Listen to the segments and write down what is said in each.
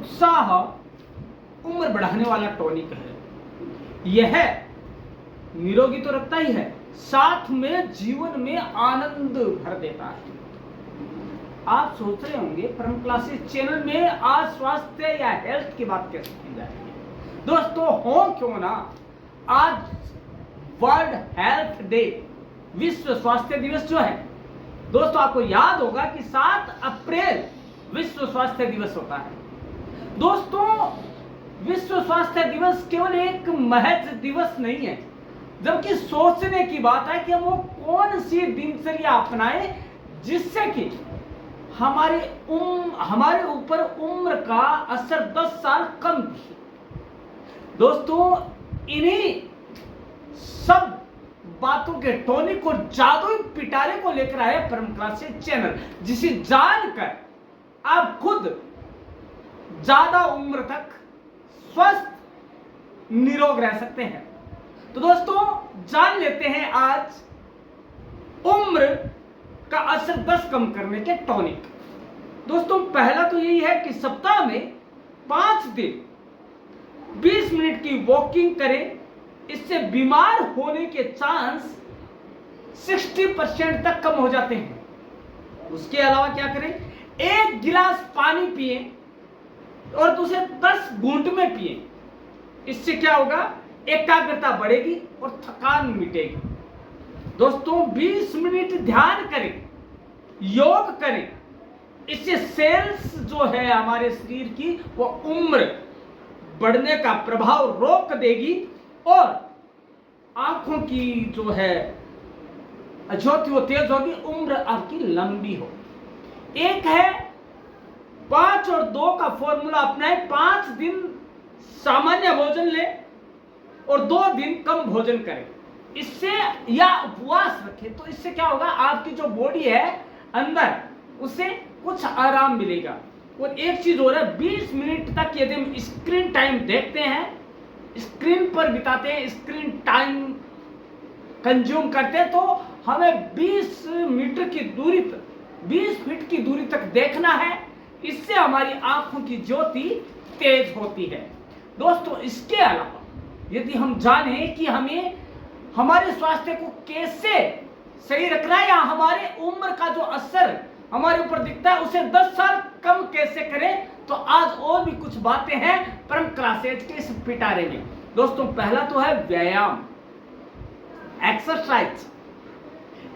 उत्साह उम्र बढ़ाने वाला टॉनिक है। यह निरोगी तो रखता ही है, साथ में जीवन में आनंद भर देता है। आप सोच रहे होंगे परम क्लासेस चैनल में आज स्वास्थ्य या हेल्थ की बात कैसे की जाएगी। दोस्तों हो क्यों ना, आज वर्ल्ड हेल्थ डे, विश्व स्वास्थ्य दिवस जो है, दोस्तों आपको याद होगा कि 7 अप्रैल विश्व स्वास्थ्य दिवस होता है। दोस्तों विश्व स्वास्थ्य दिवस केवल एक महज दिवस नहीं है, जबकि सोचने की बात है कि हम वो कौन सी दिनचर्या अपनाएं जिससे कि हमारे ऊपर उम्र का असर 10 साल कम दिखे। दोस्तों इन्हीं सब बातों के टॉनिक और जादुई पिटारे को लेकर आए परम क्लासेस चैनल, जिसे जानकर आप खुद ज्यादा उम्र तक स्वस्थ निरोग रह सकते हैं। तो दोस्तों जान लेते हैं आज उम्र का असर 10 कम करने के टॉनिक। दोस्तों पहला तो यही है कि सप्ताह में 5 दिन 20 मिनट की वॉकिंग करें। इससे बीमार होने के चांस 60% तक कम हो जाते हैं। उसके अलावा क्या करें, 1 गिलास पानी पिए और उसे 10 घूंट में पिए। इससे क्या होगा, एकाग्रता बढ़ेगी और थकान मिटेगी। दोस्तों 20 मिनट ध्यान करें, योग करें। इससे सेल्स जो है हमारे शरीर की, वो उम्र बढ़ने का प्रभाव रोक देगी और आंखों की जो है ज्योति वो तेज होगी, उम्र आपकी लंबी हो। एक है 5 और 2 का फॉर्मूला अपनाएं। 5 दिन सामान्य भोजन लें और 2 दिन कम भोजन करें। इससे या उपवास रखें, तो इससे क्या होगा, आपकी जो बॉडी है अंदर उसे कुछ आराम मिलेगा। और एक चीज और है, 20 मिनट तक यदि हम स्क्रीन टाइम देखते हैं, स्क्रीन पर बिताते हैं, स्क्रीन टाइम कंज्यूम करते हैं, तो हमें 20 मीटर की दूरी तक, 20 फीट की दूरी तक देखना है। इससे हमारी आंखों की ज्योति तेज होती है। दोस्तों इसके अलावा यदि हम जाने कि हमें हमारे स्वास्थ्य को कैसे सही रखना है या हमारे उम्र का जो असर हमारे ऊपर दिखता है उसे 10 साल कम कैसे करें, तो आज और भी कुछ बातें हैं परम क्लासेज के इस पिटारे में। दोस्तों पहला तो है व्यायाम, exercise.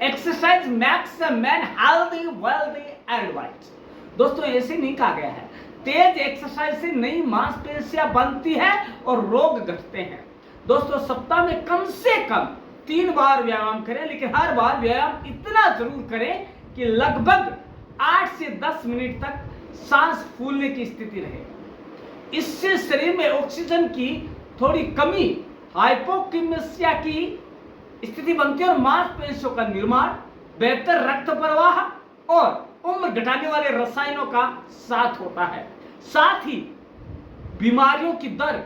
Exercise makes a man healthy, wealthy and wise. दोस्तों ऐसे नहीं कहा गया है, तेज एक्सरसाइज से नई मांसपेशियां बनती है और रोग घटते हैं। दोस्तों सप्ताह में कम से कम 3 बार व्यायाम करें, लेकिन हर बार व्यायाम इतना जरूर करें कि लगभग 8 से 10 मिनट तक सांस फूलने की स्थिति रहे। इससे शरीर में ऑक्सीजन की थोड़ी कमी, हाइपोक्सीमिया की स्थिति बनती है और मांसपेशियों का निर्माण, बेहतर रक्त प्रवाह और उम्र घटाने वाले रसायनों का साथ होता है। साथ ही बीमारियों की दर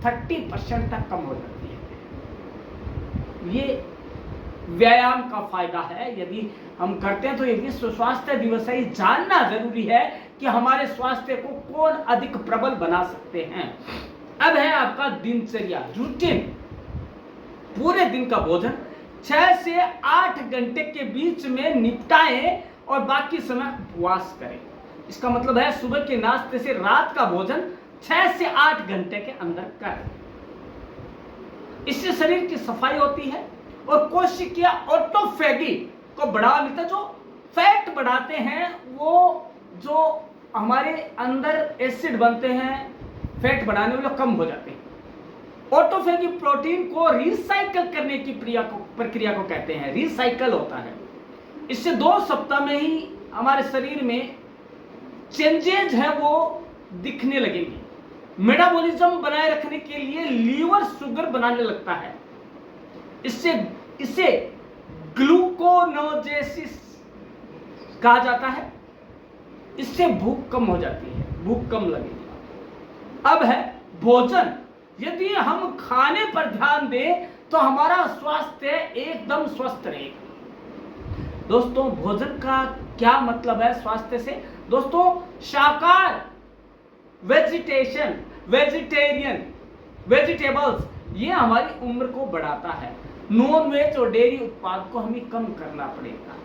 30% तक कम हो जाती है। ये व्यायाम का फायदा है, यदि हम करते हैं तो ये विश्व स्वास्थ्य दिवस है। ये जानना जरूरी है कि हमारे स्वास्थ्य को कौन अधिक प्रबल बना सकते हैं। अब है आपका दिनचर्या, रूटीन। पूरे दिन का भोजन 6 से 8 घंटे के बीच में निपटाएं और बाकी समय उपवास करें। इसका मतलब है सुबह के नाश्ते से रात का भोजन 6 से 8 घंटे के अंदर करें। इससे शरीर की सफाई होती है और कोशिकीय ऑटोफेगी को बढ़ावा मिलता है। जो फैट बढ़ाते हैं, वो जो हमारे अंदर एसिड बनते हैं फैट बढ़ाने वाले, कम हो जाते हैं। ऑटोफेगी प्रोटीन को रिसाइकल करने की प्रक्रिया को कहते हैं, रिसाइकल होता है। इससे 2 सप्ताह में ही हमारे शरीर में चेंजेज है वो दिखने लगेंगे। मेटाबॉलिज्म बनाए रखने के लिए लीवर शुगर बनाने लगता है। इसे ग्लूकोनोजेसिस कहा जाता है। इससे भूख कम हो जाती है, भूख कम लगेगी। अब है भोजन। यदि हम खाने पर ध्यान दें तो हमारा स्वास्थ्य एकदम स्वस्थ रहेगा। दोस्तों भोजन का क्या मतलब है स्वास्थ्य से? दोस्तों शाकाहार वेजिटेशन, वेजिटेरियन, वेजिटेबल्स, ये हमारी उम्र को बढ़ाता है। नॉन वेज और डेयरी उत्पाद को हमें कम करना पड़ेगा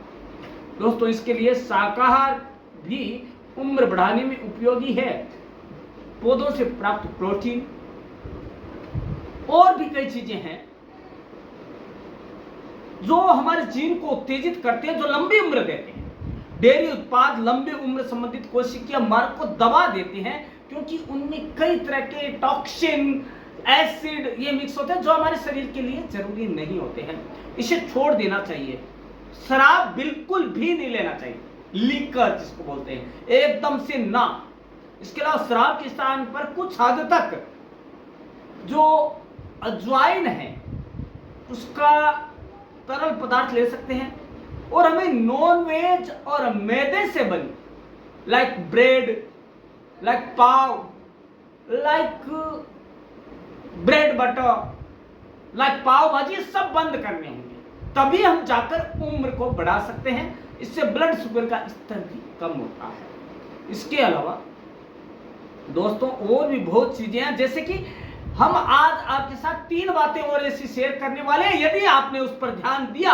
दोस्तों। इसके लिए शाकाहार भी उम्र बढ़ाने में उपयोगी है। पौधों से प्राप्त प्रोटीन और भी कई चीजें हैं जो हमारे जीन को उत्तेजित करते हैं, जो लंबी उम्र देते हैं। डेयरी उत्पाद लंबी उम्र संबंधित कोशिकीय मार्ग को दबा देते हैं क्योंकि उनमें कई तरह के टॉक्सिन, एसिड ये मिक्स होते हैं जो हमारे शरीर के लिए जरूरी नहीं होते हैं। इसे छोड़ देना चाहिए। शराब बिल्कुल भी नहीं लेना चाहिए, लीकर जिसको बोलते हैं, एकदम से ना। इसके अलावा शराब के स्थान पर कुछ हद तक जो अजवाइन है उसका तरल पदार्थ ले सकते हैं। और हमें नॉन वेज और मैदे से बनी लाइक ब्रेड, लाइक पाव, लाइक ब्रेड बटर, लाइक पाव भाजी, सब बंद करने होंगे, तभी हम जाकर उम्र को बढ़ा सकते हैं। इससे ब्लड शुगर का स्तर भी कम होता है। इसके अलावा दोस्तों और भी बहुत चीजें हैं, जैसे कि हम आज आपके साथ 3 बातें और ऐसी शेयर करने वाले हैं। यदि आपने उस पर ध्यान दिया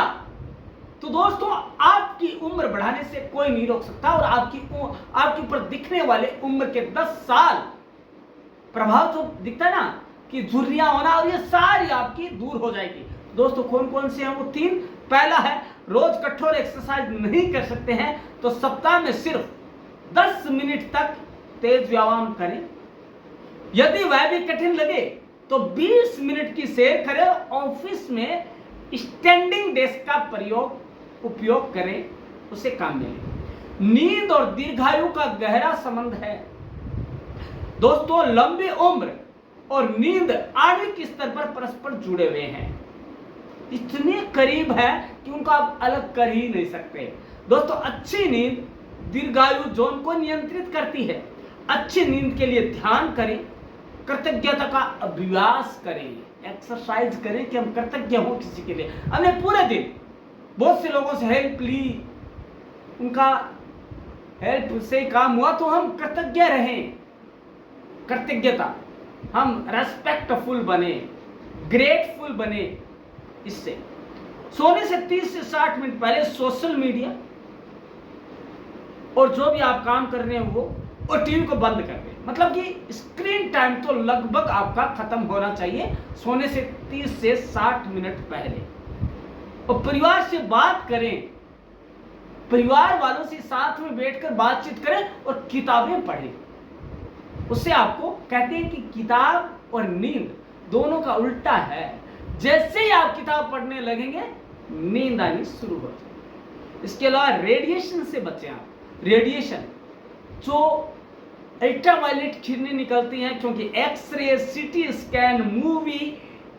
तो दोस्तों आपकी उम्र बढ़ाने से कोई नहीं रोक सकता और आपके ऊपर दिखने वाले उम्र के 10 साल प्रभाव जो दिखता है ना कि झुर्रियां होना, और ये सारी आपकी दूर हो जाएगी। दोस्तों कौन कौन से हैं वो 3? पहला है, रोज कठोर एक्सरसाइज नहीं कर सकते हैं तो सप्ताह में सिर्फ 10 मिनट तक तेज व्यायाम करें। यदि वह भी कठिन लगे तो 20 मिनट की सैर करें। ऑफिस में स्टैंडिंग डेस्क का उपयोग करें, उसे काम मिले। नींद और दीर्घायु का गहरा संबंध है दोस्तों। लंबी उम्र और नींद आणविक स्तर पर परस्पर जुड़े हुए हैं, इतने करीब है कि उनको आप अलग कर ही नहीं सकते दोस्तों। अच्छी नींद दीर्घायु जोन को नियंत्रित करती है। अच्छी नींद के लिए ध्यान करें, कृतज्ञता का अभ्यास करें, एक्सरसाइज करें कि हम कृतज्ञ हों किसी के लिए। हमने पूरे दिन बहुत से लोगों से हेल्प ली, उनका हेल्प से काम हुआ तो हम कृतज्ञ रहें। कृतज्ञता, हम रेस्पेक्टफुल बने, ग्रेटफुल बने। इससे सोने से 30 से 60 मिनट पहले सोशल मीडिया और जो भी आप काम कर रहे हैं वो और टीवी को बंद कर दें। मतलब कि स्क्रीन टाइम तो लगभग आपका खत्म होना चाहिए सोने से 30 से 60 मिनट पहले। और परिवार से बात करें, परिवार वालों से साथ में बैठकर बातचीत करें और किताबें पढ़ें। उससे आपको कहते हैं कि किताब और नींद दोनों का उल्टा है। जैसे ही आप किताब पढ़ने लगेंगे नींद आनी शुरू हो जाएगी। इसके अलावा रेडिएशन से बचें आप। रेडिएशन जो अल्ट्रावायलेट किरणें निकलती हैं, क्योंकि एक्सरे, सीटी स्कैन, मूवी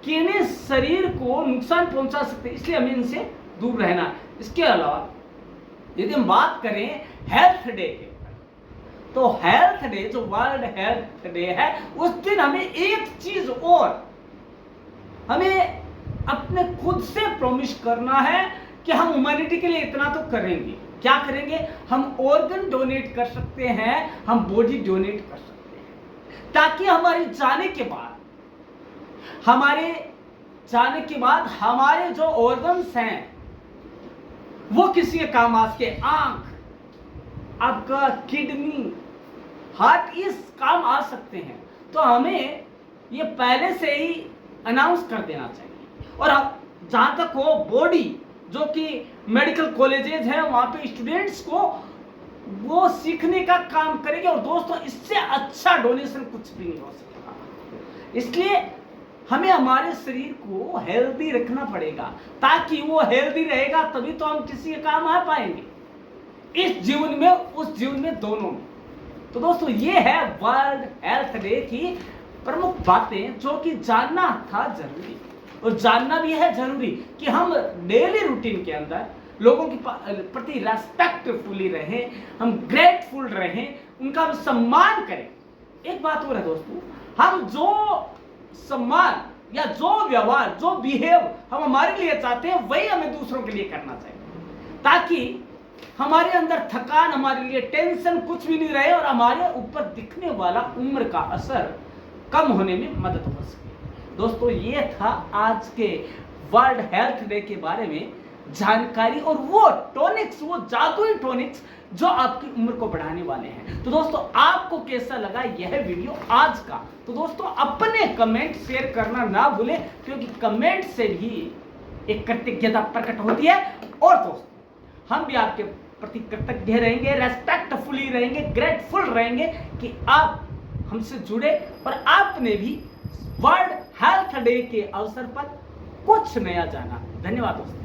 किरणें शरीर को नुकसान पहुंचा सकते हैं, इसलिए हमें इनसे दूर रहना। इसके अलावा यदि हम बात करें हेल्थ डे के, तो हेल्थ डे जो वर्ल्ड हेल्थ डे है उस दिन हमें एक चीज और हमें अपने खुद से प्रॉमिस करना है कि हम ह्यूमैनिटी के लिए इतना तो करेंगे। क्या करेंगे? हम ऑर्गन डोनेट कर सकते हैं, हम बॉडी डोनेट कर सकते हैं, ताकि हमारे जाने के बाद हमारे जो ऑर्गन्स हैं वो किसी के काम आ सके। आंख, आपका किडनी, हार्ट, इस काम आ सकते हैं। तो हमें ये पहले से ही अनाउंस कर देना चाहिए। और अब जहां तक हो बॉडी, जो कि मेडिकल कॉलेजेस हैं वहां पे स्टूडेंट्स को वो सीखने का काम करेंगे। और दोस्तों इससे अच्छा डोनेशन कुछ भी नहीं हो सकता। इसलिए हमें हमारे शरीर को हेल्दी रखना पड़ेगा, ताकि वो हेल्दी रहेगा तभी तो हम किसी के काम आ पाएंगे, इस जीवन में उस जीवन में, दोनों में। तो दोस्तों ये है वर्ल्ड हेल्थ डे की प्रमुख बातें जो कि जानना था जरूरी। और जानना भी है जरूरी कि हम डेली रूटीन के अंदर लोगों के प्रति रेस्पेक्टफुली रहें, हम ग्रेटफुल रहें, उनका हम सम्मान करें। एक बात और है दोस्तों, हम जो सम्मान या जो व्यवहार, जो बिहेव हम हमारे लिए चाहते हैं वही हमें दूसरों के लिए करना चाहिए, ताकि हमारे अंदर थकान, हमारे लिए टेंशन कुछ भी नहीं रहे और हमारे ऊपर दिखने वाला उम्र का असर कम होने में मदद हो सके। दोस्तों, ये था आज के वर्ल्ड हेल्थ डे के बारे में जानकारी और वो टॉनिक्स, वो जादुई टॉनिक्स जो आपकी उम्र को बढ़ाने वाले हैं। तो दोस्तों, आपको कैसा लगा यह वीडियो आज का? तो दोस्तों, अपने कमेंट शेयर करना ना भूलें, क्योंकि कमेंट से भी एक कृतज्ञता प्रकट होती है। और दोस्तों, हम भी आपके प्रति कृतज्ञ रहेंगे, रेस्पेक्टफुली रहेंगे, ग्रेटफुल रहेंगे कि आप हमसे जुड़े और आपने भी वर्ल्ड हेल्थ डे के अवसर पर कुछ नया जाना। धन्यवाद दोस्तों।